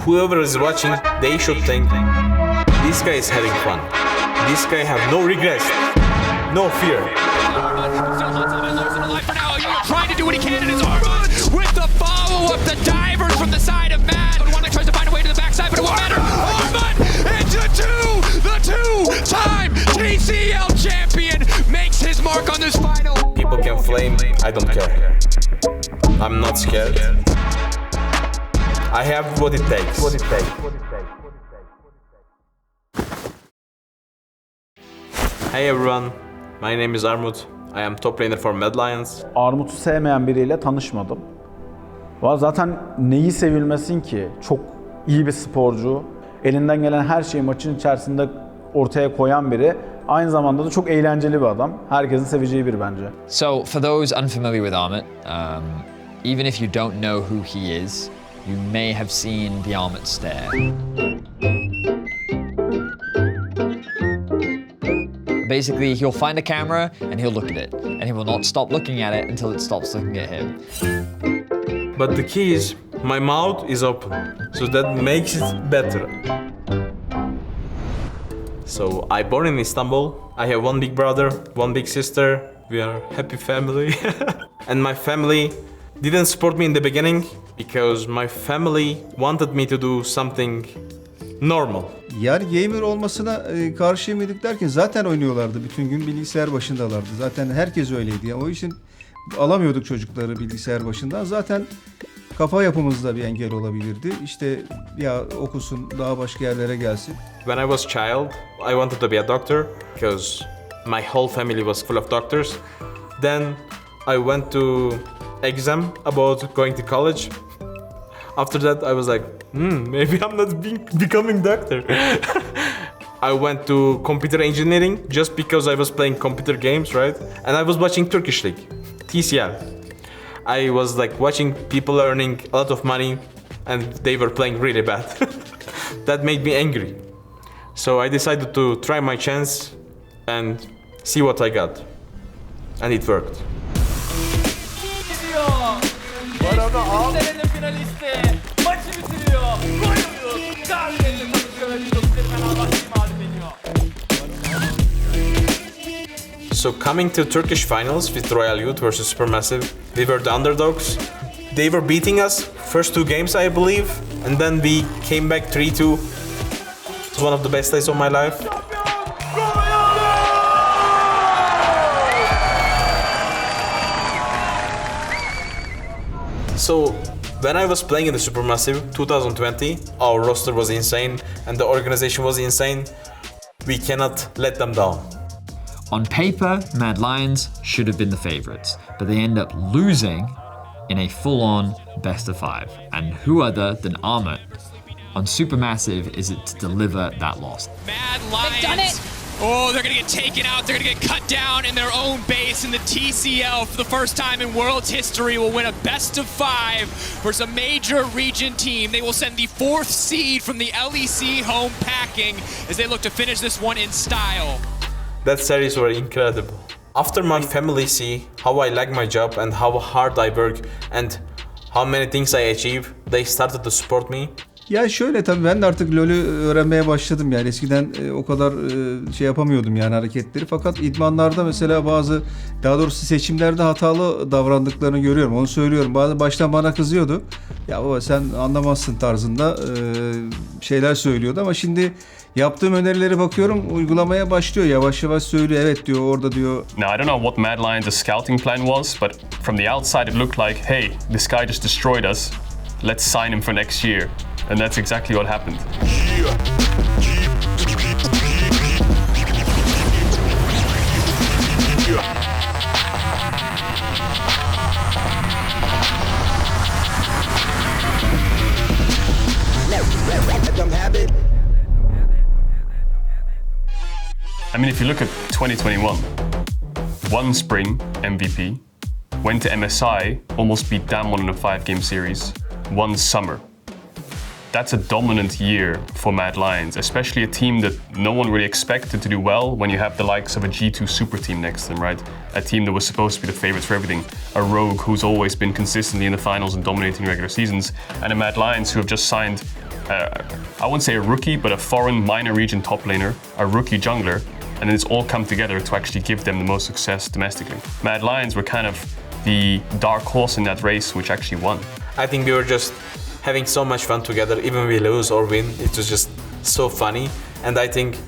whoever is watching, they should think, this guy is having fun. This guy have no regrets, no fear. Trying to do what he can in his Armut with the follow-up, the divers from the side of Mad. One that tries to find a way to the backside, but it won't matter. Armut into the two-time TCL champion makes his mark on this final. People can flame, I don't care. I'm not scared. I have what it takes. Hey everyone, my name is Armut. I am top laner for Mad Lions. Armut'u sevmeyen biriyle tanışmadım. Zaten neyi sevilmesin ki? Çok iyi bir sporcu. Elinden gelen her şeyi maçın içerisinde ortaya koyan biri. Aynı zamanda da çok eğlenceli bir adam. Herkesin seveceği biri bence. So, for those unfamiliar with Armut, even if you don't know who he is, you may have seen the Armut Stare. Basically, he'll find a camera and he'll look at it, and he will not stop looking at it until it stops looking at him. But the key is, my mouth is open, so that makes it better. So, I born in Istanbul. I have one big brother, one big sister. We are a happy family. And my family didn't support me in the beginning because my family wanted me to do something normal. Yani gamer olmasına karşı mıydık derken zaten oynuyorlardı. Bütün gün bilgisayar başındalardı. Zaten herkes öyleydi. Yani o için alamıyorduk çocukları bilgisayar başından. Zaten kafa yapımızda bir engel olabilirdi. İşte ya okusun, daha başka yerlere gelsin. When I was child, I wanted to be a doctor because my whole family was full of doctors. Then I went to exam about going to college. After that, I was like, maybe I'm not becoming doctor. I went to computer engineering just because I was playing computer games, right? And I was watching Turkish League, TCL. I was like watching people earning a lot of money and they were playing really bad. That made me angry. So I decided to try my chance and see what I got. And it worked. So coming to Turkish finals with Royal Youth versus Supermassive, we were the underdogs. They were beating us first two games, I believe, and then we came back 3-2. It was one of the best days of my life. So when I was playing in the Supermassive 2020, our roster was insane and the organization was insane. We cannot let them down. On paper, Mad Lions should have been the favorites, but they end up losing in a full-on best-of-5. And who other than Armut on Supermassive is it to deliver that loss? Mad Lions. They've done it. Oh, they're gonna get taken out. They're gonna get cut down in their own base, and the TCL, for the first time in world's history, will win a best-of-5 versus a major region team. They will send the 4th seed from the LEC home packing as they look to finish this one in style. That series were incredible. After my family see how I like my job and how hard I work and how many things I achieve, they started to support me. Ya şöyle tabii ben de artık LoL'ü öğrenmeye başladım yani eskiden o kadar şey yapamıyordum yani hareketleri fakat idmanlarda mesela daha doğrusu seçimlerde hatalı davrandıklarını görüyorum onu söylüyorum baştan bana kızıyordu ya baba sen anlamazsın tarzında şeyler söylüyordu ama şimdi yaptığım önerileri bakıyorum uygulamaya başlıyor yavaş yavaş söylüyor evet diyor orada diyor. Now I don't know what Mad Lions' scouting plan was but from the outside it looked like hey this guy just destroyed us let's sign him for next year. And that's exactly what happened. I mean, if you look at 2021, one spring MVP, went to MSI, almost beat Damwon in a 5-game series, one summer. That's a dominant year for Mad Lions, especially a team that no one really expected to do well when you have the likes of a G2 super team next to them, right? A team that was supposed to be the favorites for everything. A Rogue who's always been consistently in the finals and dominating regular seasons, and a Mad Lions who have just signed I wouldn't say a rookie, but a foreign minor region top laner, a rookie jungler, and then it's all come together to actually give them the most success domestically. Mad Lions were kind of the dark horse in that race, which actually won. I think we were just having so much fun together, even we lose or win. It was just so funny. And I think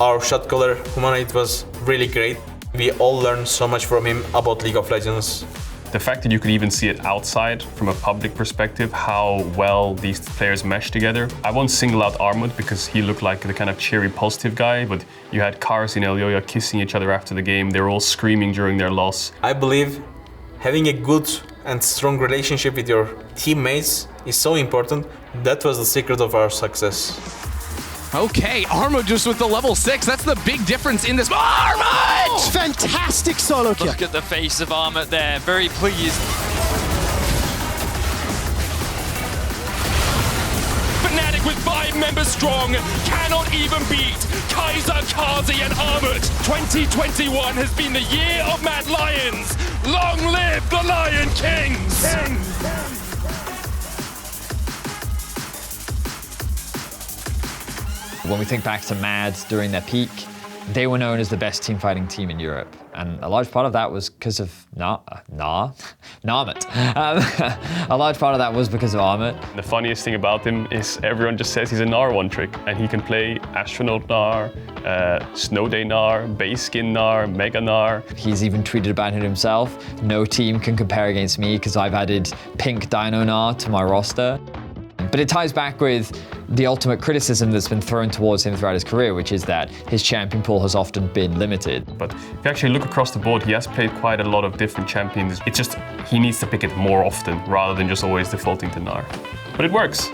our shot caller, Humanoid, was really great. We all learned so much from him about League of Legends. The fact that you could even see it outside from a public perspective, how well these players mesh together. I won't single out Armut because he looked like the kind of cheery, positive guy, but you had Kars and Elyoya kissing each other after the game. They were all screaming during their loss. I believe having a good and strong relationship with your teammates is so important. That was the secret of our success. Okay, Armut just with the level 6. That's the big difference in this. Armut! Fantastic solo kill. Look at the face of Armut there, very pleased. Fnatic with 5 members strong cannot even beat Kaiser, Kazi and Armut. 2021 has been the year of Mad Lions. Long live the Lion Kings! When we think back to Mad during their peak, they were known as the best team-fighting team in Europe. And a large part of that was because of Armut. A large part of that was because of Armut. The funniest thing about him is everyone just says he's a Gnar one trick, and he can play Astronaut Gnar, Snow Day Gnar, Base Skin Gnar, Mega Gnar. He's even tweeted about it himself. No team can compare against me because I've added Pink Dino Gnar to my roster. But it ties back with the ultimate criticism that's been thrown towards him throughout his career, which is that his champion pool has often been limited. But if you actually look across the board, he has played quite a lot of different champions. It's just, he needs to pick it more often rather than just always defaulting to Gnar. But it works.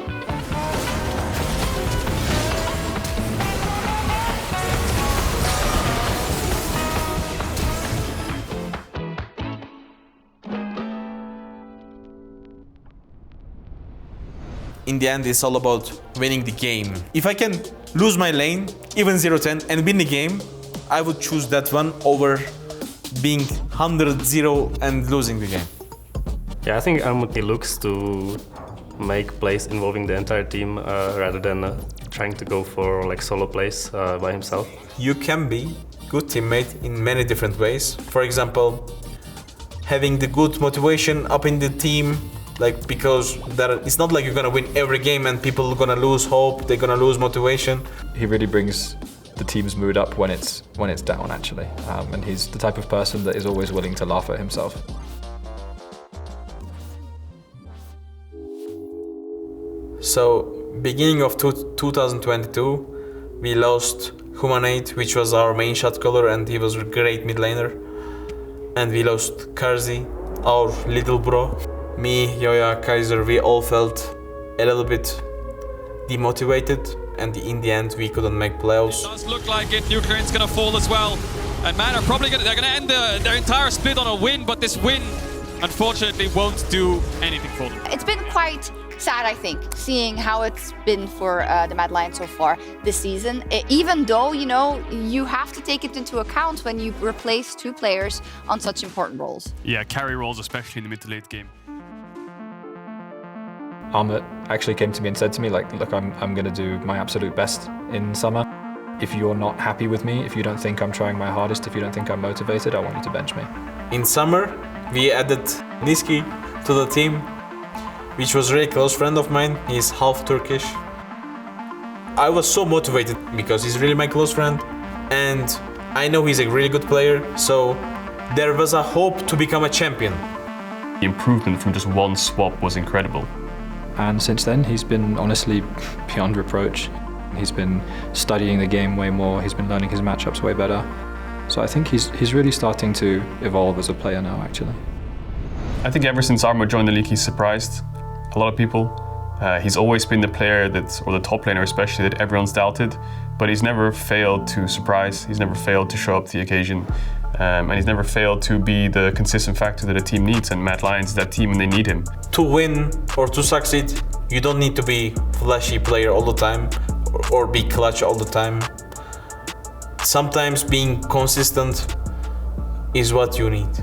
In the end, it's all about winning the game. If I can lose my lane, even 0-10, and win the game, I would choose that one over being 100-0 and losing the game. Yeah, I think Armut looks to make plays involving the entire team rather than trying to go for like solo plays by himself. You can be good teammate in many different ways. For example, having the good motivation up in the team, like because it's not like you're gonna win every game and people are gonna lose hope, they're gonna lose motivation. He really brings the team's mood up when it's down, actually, and he's the type of person that is always willing to laugh at himself. So, beginning of 2022, we lost Humanoid, which was our main shot caller, and he was a great mid laner. And we lost Karzi, our little bro. Me, Yoya, Kaiser, we all felt a little bit demotivated, and in the end we couldn't make playoffs. It does look like it. Nuclear's going to fall as well. And Man are probably going to end their entire split on a win, but this win, unfortunately, won't do anything for them. It's been quite sad, I think, seeing how it's been for the Mad Lions so far this season. Even though, you know, you have to take it into account when you replace 2 players on such important roles. Yeah, carry roles, especially in the mid to late game. Armut actually came to me and said to me, like, look, I'm going to do my absolute best in summer. If you're not happy with me, if you don't think I'm trying my hardest, if you don't think I'm motivated, I want you to bench me. In summer, we added Niski to the team, which was a really close friend of mine. He's half Turkish. I was so motivated because he's really my close friend, and I know he's a really good player, so there was a hope to become a champion. The improvement from just one swap was incredible. And since then, he's been honestly beyond reproach. He's been studying the game way more. He's been learning his matchups way better. So I think he's really starting to evolve as a player now, actually. I think ever since Armut joined the league, he's surprised a lot of people. He's always been the player or the top laner especially, that everyone's doubted, but he's never failed to surprise. He's never failed to show up to the occasion. And he's never failed to be the consistent factor that a team needs, and Mad Lions is that team and they need him. To win or to succeed, you don't need to be flashy player all the time or be clutch all the time. Sometimes being consistent is what you need.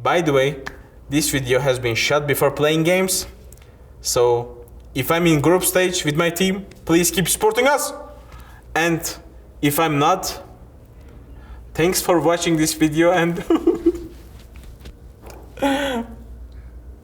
By the way, this video has been shot before playing games, so if I'm in group stage with my team, please keep supporting us. And if I'm not, thanks for watching this video and